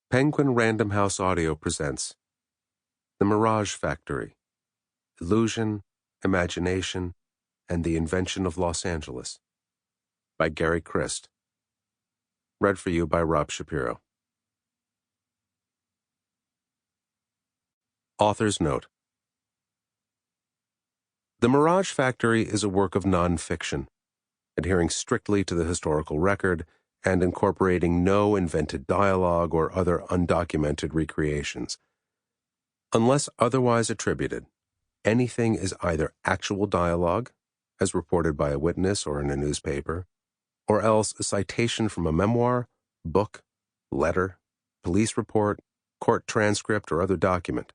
Penguin Random House Audio presents The Mirage Factory, Illusion, Imagination, and the Invention of Los Angeles by Gary Krist. Read for you by Rob Shapiro. Author's Note: The Mirage Factory is a work of non-fiction, adhering strictly to the historical record and incorporating no invented dialogue or other undocumented recreations. Unless otherwise attributed, anything is either actual dialogue, as reported by a witness or in a newspaper, or else a citation from a memoir, book, letter, police report, court transcript, or other document.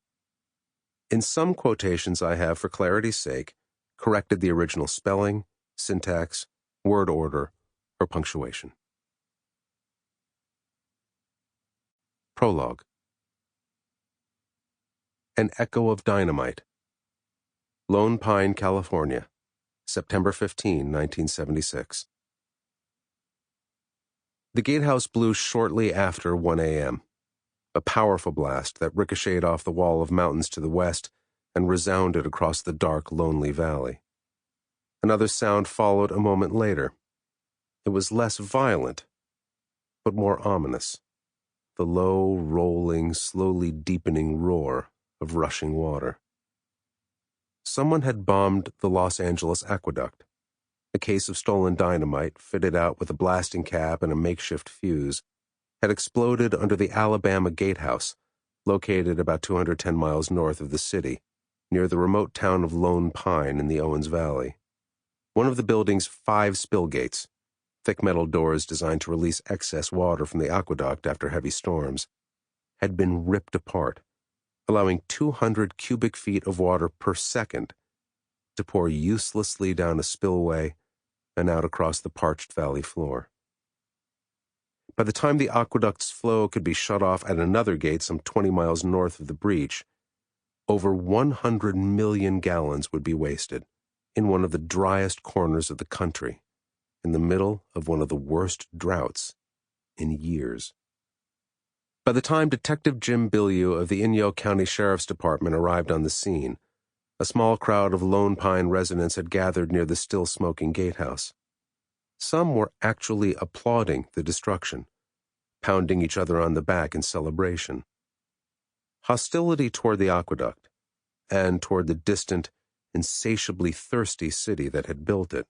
In some quotations I have, for clarity's sake, corrected the original spelling, syntax, word order, or punctuation. Prologue. An Echo of Dynamite. Lone Pine, California, September 15, 1976. The gatehouse blew shortly after 1 a.m., a powerful blast that ricocheted off the wall of mountains to the west and resounded across the dark, lonely valley. Another sound followed a moment later. It was less violent, but more ominous. The low, rolling, slowly deepening roar of rushing water. Someone had bombed the Los Angeles aqueduct. A case of stolen dynamite, fitted out with a blasting cap and a makeshift fuse, had exploded under the Alabama Gatehouse, located about 210 miles north of the city, near the remote town of Lone Pine in the Owens Valley. One of the building's 5 spill gates, thick metal doors designed to release excess water from the aqueduct after heavy storms, had been ripped apart, allowing 200 cubic feet of water per second to pour uselessly down a spillway and out across the parched valley floor. By the time the aqueduct's flow could be shut off at another gate some 20 miles north of the breach, over 100 million gallons would be wasted in one of the driest corners of the country, in the middle of one of the worst droughts in years. By the time Detective Jim Bilyeu of the Inyo County Sheriff's Department arrived on the scene, a small crowd of Lone Pine residents had gathered near the still-smoking gatehouse. Some were actually applauding the destruction, pounding each other on the back in celebration. Hostility toward the aqueduct, and toward the distant, insatiably thirsty city that had built it,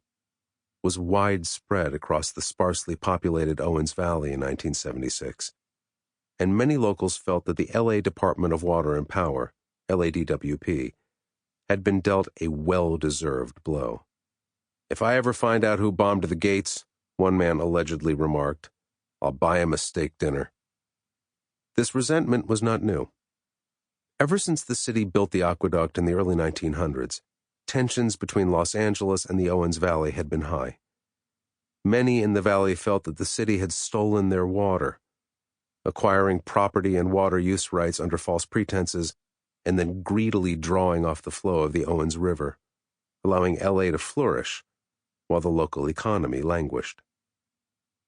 was widespread across the sparsely populated Owens Valley in 1976, and many locals felt that the LA Department of Water and Power, LADWP, had been dealt a well-deserved blow. "If I ever find out who bombed the gates," one man allegedly remarked, "I'll buy him a steak dinner." This resentment was not new. Ever since the city built the aqueduct in the early 1900s, tensions between Los Angeles and the Owens Valley had been high. Many in the valley felt that the city had stolen their water, acquiring property and water use rights under false pretenses, and then greedily drawing off the flow of the Owens River, allowing LA to flourish while the local economy languished.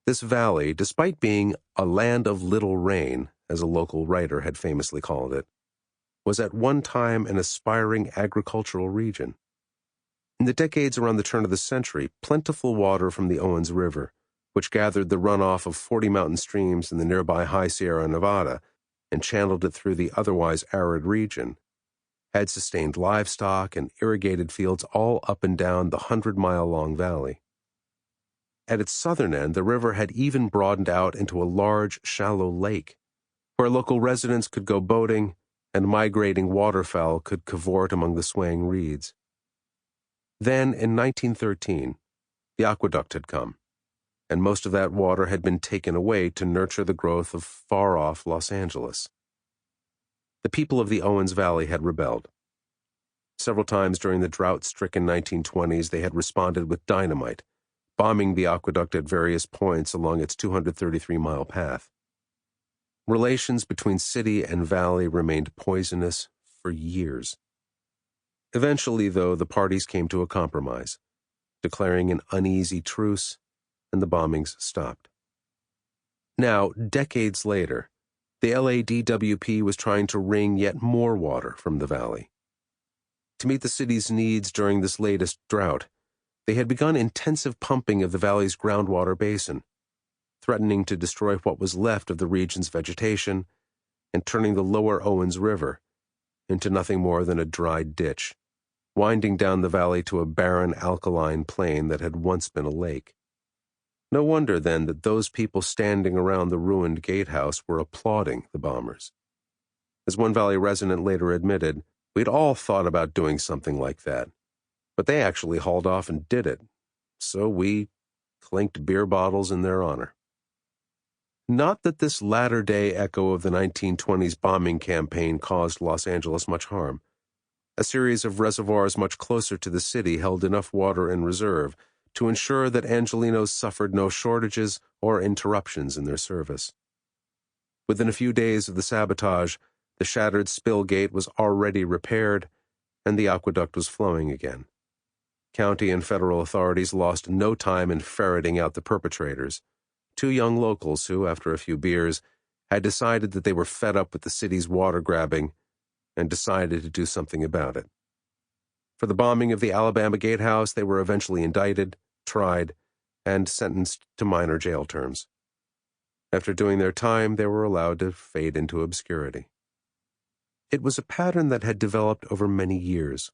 This valley, despite being a land of little rain, as a local writer had famously called it, was at one time an aspiring agricultural region. In the decades around the turn of the century, plentiful water from the Owens River, which gathered the runoff of 40 mountain streams in the nearby High Sierra Nevada and channeled it through the otherwise arid region, had sustained livestock and irrigated fields all up and down the 100-mile-long valley. At its southern end, the river had even broadened out into a large, shallow lake, where local residents could go boating and migrating waterfowl could cavort among the swaying reeds. Then, in 1913, the aqueduct had come, and most of that water had been taken away to nurture the growth of far-off Los Angeles. The people of the Owens Valley had rebelled. Several times during the drought-stricken 1920s, they had responded with dynamite, bombing the aqueduct at various points along its 233-mile path. Relations between city and valley remained poisonous for years. Eventually, though, the parties came to a compromise, declaring an uneasy truce, and the bombings stopped. Now, decades later, The LADWP was trying to wring yet more water from the valley. To meet the city's needs during this latest drought, they had begun intensive pumping of the valley's groundwater basin, threatening to destroy what was left of the region's vegetation and turning the lower Owens River into nothing more than a dry ditch, winding down the valley to a barren alkaline plain that had once been a lake. No wonder, then, that those people standing around the ruined gatehouse were applauding the bombers. As one valley resident later admitted, "We'd all thought about doing something like that, but they actually hauled off and did it, so we clinked beer bottles in their honor." Not that this latter-day echo of the 1920s bombing campaign caused Los Angeles much harm. A series of reservoirs much closer to the city held enough water in reserve to ensure that Angelenos suffered no shortages or interruptions in their service. Within a few days of the sabotage, the shattered spill gate was already repaired, and the aqueduct was flowing again. County and federal authorities lost no time in ferreting out the perpetrators, two young locals who, after a few beers, had decided that they were fed up with the city's water grabbing and decided to do something about it. For the bombing of the Alabama Gatehouse, they were eventually indicted, tried, and sentenced to minor jail terms. After doing their time, they were allowed to fade into obscurity. It was a pattern that had developed over many years.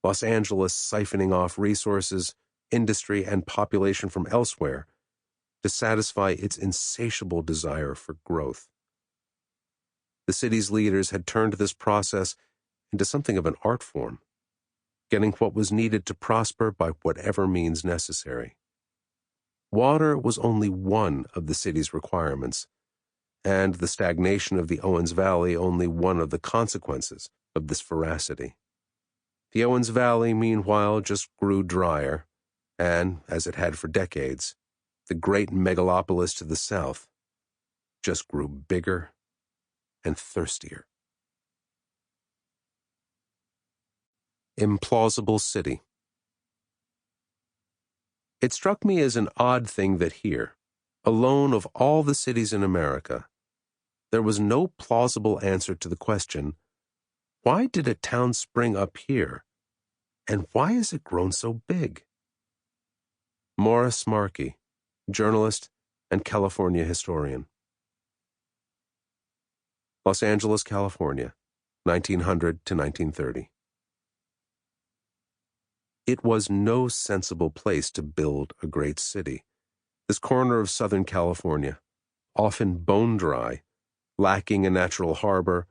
Los Angeles siphoning off resources, industry, and population from elsewhere to satisfy its insatiable desire for growth. The city's leaders had turned this process into something of an art form, getting what was needed to prosper by whatever means necessary. Water was only one of the city's requirements, and the stagnation of the Owens Valley only one of the consequences of this voracity. The Owens Valley, meanwhile, just grew drier, and, as it had for decades, the great megalopolis to the south just grew bigger and thirstier. Implausible city. It struck me as an odd thing that here, alone of all the cities in America, there was no plausible answer to the question, why did a town spring up here, and why has it grown so big? Morris Markey, journalist and California historian. Los Angeles, California, 1900 to 1930. It was no sensible place to build a great city. This corner of Southern California, often bone dry, lacking a natural harbor,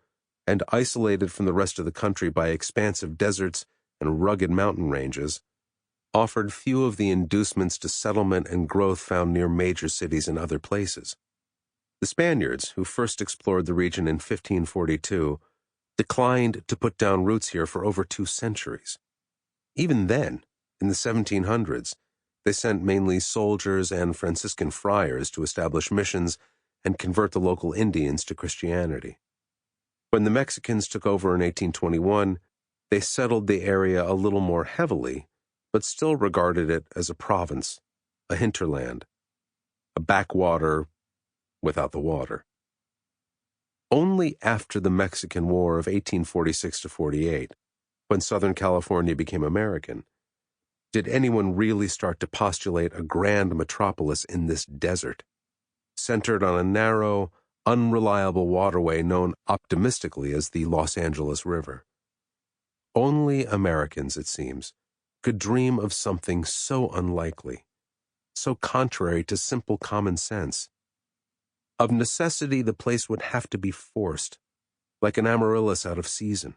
and isolated from the rest of the country by expansive deserts and rugged mountain ranges, offered few of the inducements to settlement and growth found near major cities in other places. The Spaniards, who first explored the region in 1542, declined to put down roots here for over 2 centuries. Even then, in the 1700s, they sent mainly soldiers and Franciscan friars to establish missions and convert the local Indians to Christianity. When the Mexicans took over in 1821, they settled the area a little more heavily, but still regarded it as a province, a hinterland, a backwater without the water. Only after the Mexican War of 1846-48, when Southern California became American, did anyone really start to postulate a grand metropolis in this desert, centered on a narrow, unreliable waterway known optimistically as the Los Angeles River. Only Americans, it seems, could dream of something so unlikely, so contrary to simple common sense. Of necessity, the place would have to be forced, like an amaryllis out of season.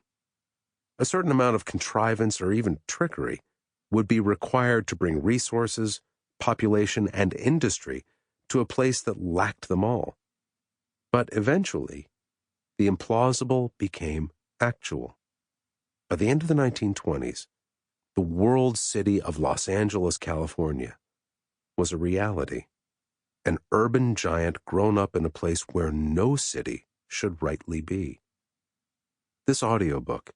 A certain amount of contrivance or even trickery would be required to bring resources, population, and industry to a place that lacked them all. But eventually, the implausible became actual. By the end of the 1920s, the world city of Los Angeles, California, was a reality. An urban giant grown up in a place where no city should rightly be. This audiobook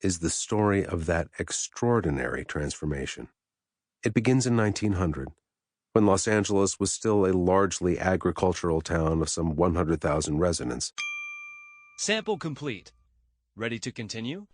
is the story of that extraordinary transformation. It begins in 1900, when Los Angeles was still a largely agricultural town of some 100,000 residents. Sample complete. Ready to continue?